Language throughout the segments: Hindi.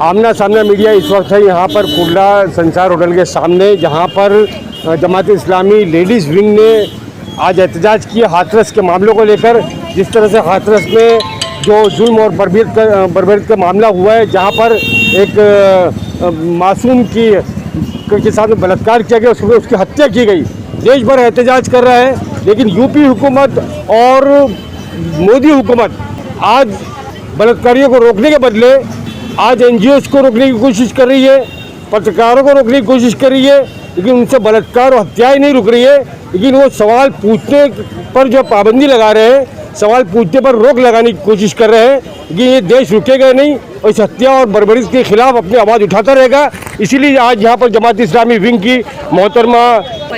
आमना सामना मीडिया इस वक्त है यहाँ पर कुर्ला संसार होटल के सामने, जहाँ पर जमात इस्लामी लेडीज़ विंग ने आज एहतजाज किया हाथरस के मामलों को लेकर। जिस तरह से हाथरस में जो जुल्म और बर्बरियत का मामला हुआ है, जहाँ पर एक मासूम के साथ बलात्कार किया गया, उसकी हत्या की गई, देश भर एहतजाज कर रहा है। लेकिन यूपी हुकूमत और मोदी हुकूमत आज बलात्कारियों को रोकने के बदले आज NGOs को रोकने की कोशिश कर रही है, पत्रकारों को रोकने की कोशिश कर रही है, लेकिन उनसे बलात्कार और हत्याएं नहीं रुक रही है। लेकिन वो सवाल पूछने पर जो पाबंदी लगा रहे हैं, सवाल पूछने पर रोक लगाने की कोशिश कर रहे हैं कि ये देश रुकेगा नहीं और इस हत्या और बर्बरी के खिलाफ अपनी आवाज़ उठाता रहेगा। इसीलिए आज यहाँ पर जमात इस्लामी विंग की मोहतरमा,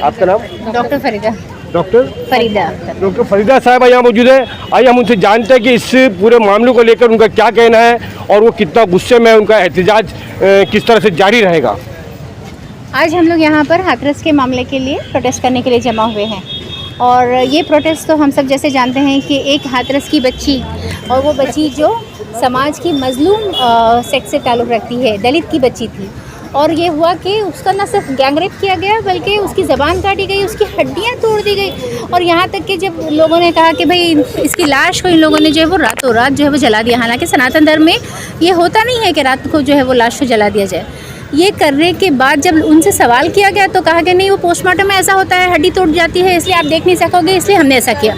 आपका नाम? डॉक्टर फरीदा। डॉक्टर फरीदा साहब यहाँ मौजूद है। आइए हम उनसे जानते हैं कि इस पूरे मामले को लेकर उनका क्या कहना है और वो कितना गुस्से में है, उनका एहतजाज किस तरह से जारी रहेगा। आज हम लोग यहाँ पर हाथरस के मामले के लिए प्रोटेस्ट करने के लिए जमा हुए हैं और ये प्रोटेस्ट तो हम सब जैसे जानते हैं कि एक हाथरस की बच्ची, और वो बच्ची जो समाज की मजलूम सेक्स से ताल्लुक़ रखती है, दलित की बच्ची थी, और ये हुआ कि उसका ना सिर्फ गैंगरेप किया गया बल्कि उसकी ज़बान काटी गई, उसकी हड्डियां तोड़ दी गई। और यहाँ तक कि जब लोगों ने कहा कि भाई इसकी लाश को इन लोगों ने जो है वो रातों रात जो है वो जला दिया। हालांकि सनातन धर्म में ये होता नहीं है कि रात को जो है वो लाश को जला दिया जाए। ये करने के बाद जब उनसे सवाल किया गया तो कहा कि नहीं, वो पोस्टमार्टम में ऐसा होता है, हड्डी टूट जाती है, इसलिए आप देख नहीं सकोगे, इसलिए हमने ऐसा किया।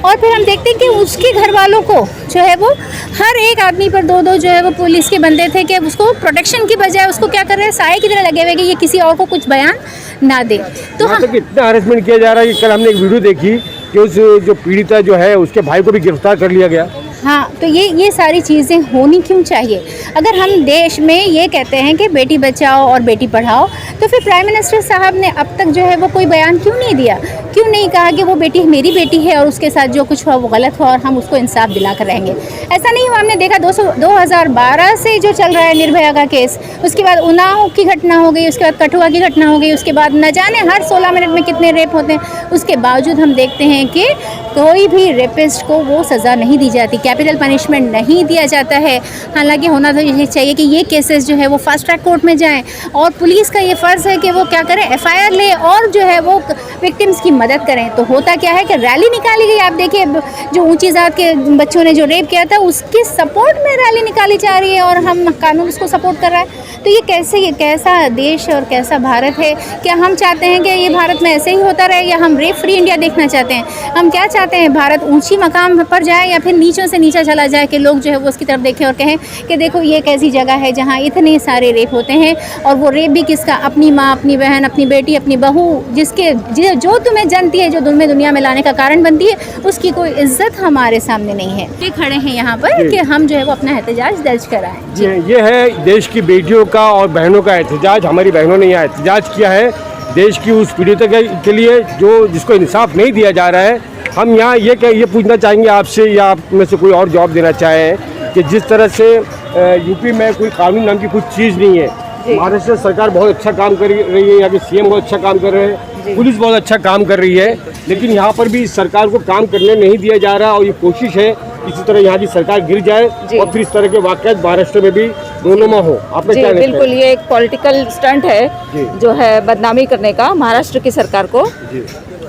और फिर हम देखते हैं कि उसके घर वालों को जो है वो हर एक आदमी पर दो जो है वो पुलिस के बंदे थे कि उसको प्रोटेक्शन की बजाय उसको क्या कर रहे हैं, साए की तरह लगे हुए कि ये किसी और को कुछ बयान ना दे। तो हाँ, इतना हरेसमेंट किया जा रहा है कि कल हमने एक वीडियो देखी कि उस जो पीड़िता जो है उसके भाई को भी गिरफ्तार कर लिया गया। हाँ, तो ये सारी चीज़ें होनी क्यों चाहिए? अगर हम देश में ये कहते हैं कि बेटी बचाओ और बेटी पढ़ाओ, तो फिर प्राइम मिनिस्टर साहब ने अब तक जो है वो कोई बयान क्यों नहीं दिया? क्यों नहीं कहा कि वो बेटी मेरी बेटी है और उसके साथ जो कुछ हुआ वो गलत हुआ और हम उसको इंसाफ दिलाकर रहेंगे? ऐसा नहीं हुआ। हमने देखा 2012 से जो चल रहा है निर्भया का केस, उसके बाद उन्नाव की घटना हो गई, उसके बाद कठुआ की घटना हो गई, उसके बाद न जाने हर 16 मिनट में कितने रेप होते हैं। उसके बावजूद हम देखते हैं कि कोई भी रेपिस्ट को वो सज़ा नहीं दी जाती, कैपिटल पनिशमेंट नहीं दिया जाता है। हालांकि होना तो ये चाहिए कि ये केसेस जो है वो फास्ट ट्रैक कोर्ट में जाएं और पुलिस का ये फ़र्ज़ है कि वो क्या करें, FIR ले और जो है वो विक्टिम्स की मदद करें। तो होता क्या है कि रैली निकाली गई, आप देखिए जो ऊंची जात के बच्चों ने जो रेप किया था उसके सपोर्ट में रैली निकाली जा रही है और हम कानून उसको सपोर्ट कर रहा है। तो ये कैसा देश और कैसा भारत है? क्या हम चाहते हैं कि ये भारत में ऐसे ही होता रहे, या हम रेप फ्री इंडिया देखना चाहते हैं? हम क्या चाहते हैं, भारत ऊंची मकाम पर जाए या फिर नीचों से नीचा चला जाए कि लोग जो है वो उसकी तरफ देखें और कहें कि देखो ये एक ऐसी जगह है जहाँ इतने सारे रेप होते हैं, और वो रेप भी किसका? अपनी माँ, अपनी बहन, अपनी बेटी, अपनी बहू, जो तुम्हें जनती है, जो तुम्हें दुनिया में लाने का कारण बनती है, उसकी कोई इज्जत हमारे सामने नहीं है। ये खड़े हैं यहाँ पर कि हम जो है वो अपना एहतजाज दर्ज कराएं। ये है देश की बेटियों का और बहनों का एहतजाज। हमारी बहनों ने यहाँ एहतजाज किया है देश की उस पीड़िता के लिए जिसको इंसाफ नहीं दिया जा रहा है। हम यहाँ ये पूछना चाहेंगे आपसे, या आप में से कोई और जवाब देना चाहें कि जिस तरह से यूपी में कोई कानून नाम की कुछ चीज़ नहीं है, महाराष्ट्र सरकार बहुत अच्छा काम कर रही है, यहाँ के CM बहुत अच्छा काम कर रहे हैं, पुलिस बहुत अच्छा काम कर रही है, लेकिन यहाँ पर भी सरकार को काम करने नहीं दिया जा रहा। और ये कोशिश है इसी तरह यहाँ की सरकार गिर जाए और फिर इस तरह के वाक़यात महाराष्ट्र में भी दोनों में हो। आपने क्या लगता है? बिल्कुल, ये एक पॉलिटिकल स्टंट है जो है बदनामी करने का महाराष्ट्र की सरकार को।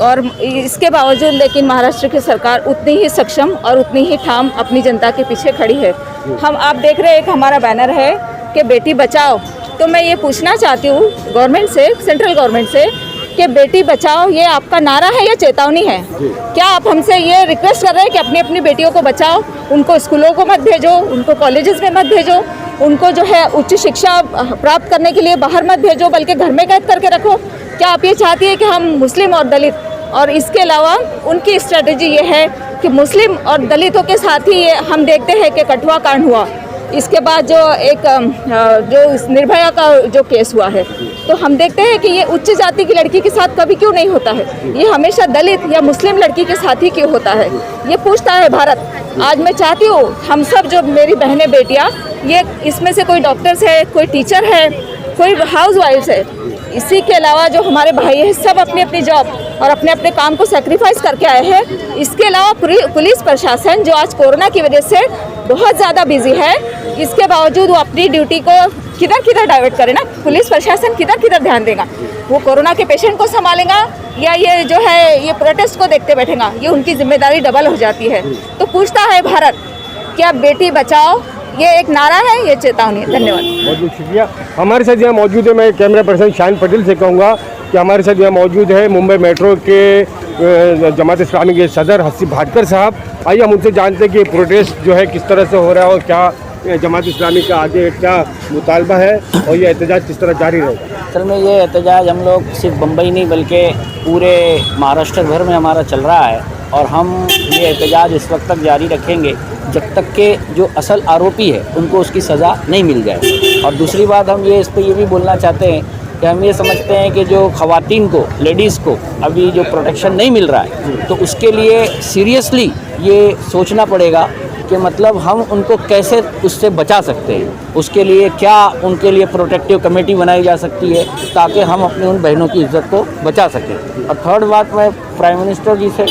और इसके बावजूद लेकिन महाराष्ट्र की सरकार उतनी ही सक्षम और उतनी ही ठाम अपनी जनता के पीछे खड़ी है। आप देख रहे हैं एक हमारा बैनर है कि बेटी बचाओ। तो मैं ये पूछना चाहती हूँ गवर्नमेंट से, सेंट्रल गवर्नमेंट से, कि बेटी बचाओ ये आपका नारा है या चेतावनी है? क्या आप हमसे ये रिक्वेस्ट कर रहे हैं कि अपनी अपनी बेटियों को बचाओ, उनको स्कूलों को मत भेजो, उनको कॉलेजेस में मत भेजो, उनको जो है उच्च शिक्षा प्राप्त करने के लिए बाहर मत भेजो, बल्कि घर में कैद करके रखो? क्या आप ये चाहती है कि हम मुस्लिम और दलित, और इसके अलावा उनकी स्ट्रेटजी ये है कि मुस्लिम और दलितों के साथ ही ये हम देखते हैं कि कठुआ कांड हुआ, इसके बाद जो निर्भया का जो केस हुआ है, तो हम देखते हैं कि ये उच्च जाति की लड़की के साथ कभी क्यों नहीं होता है, ये हमेशा दलित या मुस्लिम लड़की के साथ ही क्यों होता है? ये पूछता है भारत। आज मैं चाहती हूँ हम सब जो मेरी बहनें बेटियाँ, ये इसमें से कोई डॉक्टर्स है, कोई टीचर है, कोई हाउस वाइफ्स है, इसी के अलावा जो हमारे भाई हैं सब अपनी अपनी जॉब और अपने अपने काम को सेक्रीफाइस करके आए हैं। इसके अलावा पुलिस प्रशासन जो आज कोरोना की वजह से बहुत ज़्यादा बिजी है, इसके बावजूद वो अपनी ड्यूटी को किधर डाइवर्ट करे ना। पुलिस प्रशासन किधर ध्यान देगा? वो कोरोना के पेशेंट को संभालेगा या ये जो है ये प्रोटेस्ट को देखते बैठेगा? ये उनकी जिम्मेदारी डबल हो जाती है। तो पूछता है भारत, क्या बेटी बचाओ ये एक नारा है, ये चेतावनी है? धन्यवाद। बहुत बहुत शुक्रिया। हमारे साथ यहाँ मौजूद है, मैं कैमरा पर्सन शान पटेल से कहूँगा कि हमारे साथ यहाँ मौजूद है मुंबई मेट्रो के जमात इस्लामी के सदर हसीब भाटकर साहब। आइए हम उनसे जानते हैं कि प्रोटेस्ट जो है किस तरह से हो रहा है और क्या जमात इस्लामी का आगे क्या मुतालबा है और ये एहतजाज किस तरह जारी रहेगा। असल में ये एहतजाज हम लोग सिर्फ बम्बई नहीं बल्कि पूरे महाराष्ट्र भर में हमारा चल रहा है और हम ये एहतजाज इस वक्त तक जारी रखेंगे जब तक के जो असल आरोपी है उनको उसकी सज़ा नहीं मिल जाए। और दूसरी बात हम ये इस पर ये भी बोलना चाहते हैं कि हम ये समझते हैं कि जो ख़वातीन को, लेडीज़ को अभी जो प्रोटेक्शन नहीं मिल रहा है तो उसके लिए सीरियसली ये सोचना पड़ेगा कि मतलब हम उनको कैसे उससे बचा सकते हैं। उसके लिए क्या उनके लिए प्रोटेक्टिव कमेटी बनाई जा सकती है ताकि हम अपनी उन बहनों की इज़्ज़त को बचा सकें। और थर्ड बात मैं प्राइम मिनिस्टर जी से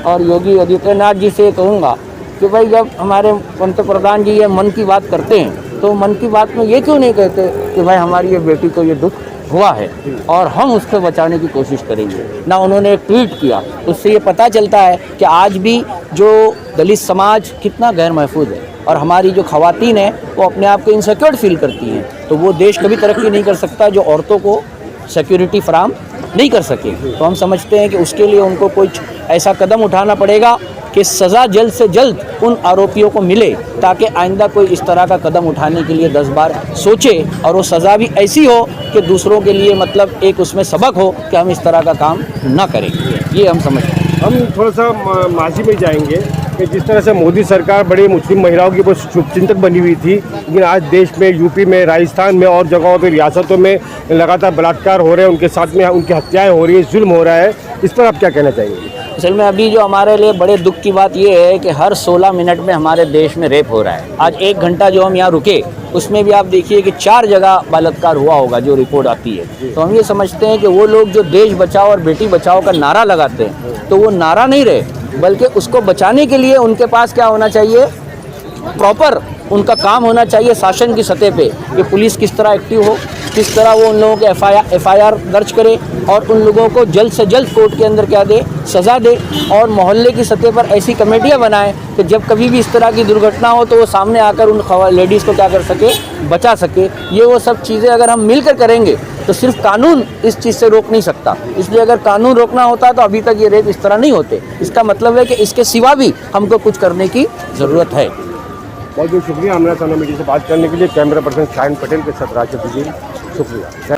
और योगी आदित्यनाथ जी से कहूँगा कि भाई जब हमारे पंतप्रधान जी ये मन की बात करते हैं तो मन की बात में ये क्यों नहीं कहते कि भाई हमारी ये बेटी को ये दुख हुआ है और हम उसको बचाने की कोशिश करेंगे। ना उन्होंने एक ट्वीट किया, उससे ये पता चलता है कि आज भी जो दलित समाज कितना गैर महफूज है और हमारी जो ख़वातीन है वो अपने आप को इनसिक्योर फील करती हैं। तो वो देश कभी तरक्की नहीं कर सकता जो औरतों को सिक्योरिटी फराहम नहीं कर सके। तो हम समझते हैं कि उसके लिए उनको कुछ ऐसा कदम उठाना पड़ेगा कि सज़ा जल्द से जल्द उन आरोपियों को मिले ताकि आइंदा कोई इस तरह का कदम उठाने के लिए 10 बार सोचे और वो सज़ा भी ऐसी हो कि दूसरों के लिए मतलब एक उसमें सबक हो कि हम इस तरह का काम ना करें। ये हम समझते हैं। हम थोड़ा सा माजी में जाएंगे कि जिस तरह से मोदी सरकार बड़ी मुस्लिम महिलाओं की बहुत शुभचिंतक बनी हुई थी, लेकिन आज देश में यूपी में, राजस्थान में और जगहों पर रियासतों में लगातार बलात्कार हो रहे हैं, उनके साथ में उनकी हत्याएं हो रही है, जुल्म हो रहा है। इस पर आप क्या कहना चाहेंगे? असल में अभी जो हमारे लिए बड़े दुख की बात ये है कि हर 16 मिनट में हमारे देश में रेप हो रहा है। आज 1 घंटा जो हम यहाँ रुके उसमें भी आप देखिए कि 4 जगह बलात्कार हुआ होगा जो रिपोर्ट आती है। तो हम ये समझते हैं कि वो लोग जो देश बचाओ और बेटी बचाओ का नारा लगाते हैं तो वो नारा नहीं रहे बल्कि उसको बचाने के लिए उनके पास क्या होना चाहिए, प्रॉपर उनका काम होना चाहिए शासन की सतह पे कि पुलिस किस तरह एक्टिव हो, किस तरह वो उन लोगों के एफआईआर दर्ज करे और उन लोगों को जल्द से जल्द कोर्ट के अंदर क्या दे, सज़ा दे। और मोहल्ले की सतह पर ऐसी कमेटियां बनाएं कि जब कभी भी इस तरह की दुर्घटना हो तो वो सामने आकर उन लेडीज़ को क्या कर सके, बचा सके। ये वो सब चीज़ें अगर हम मिलकर करेंगे तो सिर्फ कानून इस चीज़ से रोक नहीं सकता। इसलिए अगर कानून रोकना होता तो अभी तक ये रेप इस तरह नहीं होते। इसका मतलब है कि इसके सिवा भी हमको कुछ करने की ज़रूरत है। बहुत बहुत शुक्रिया हमारा सोना मीडिया से बात करने के लिए। कैमरा पर्सन शान पटेल के साथ राजद जी, शुक्रिया।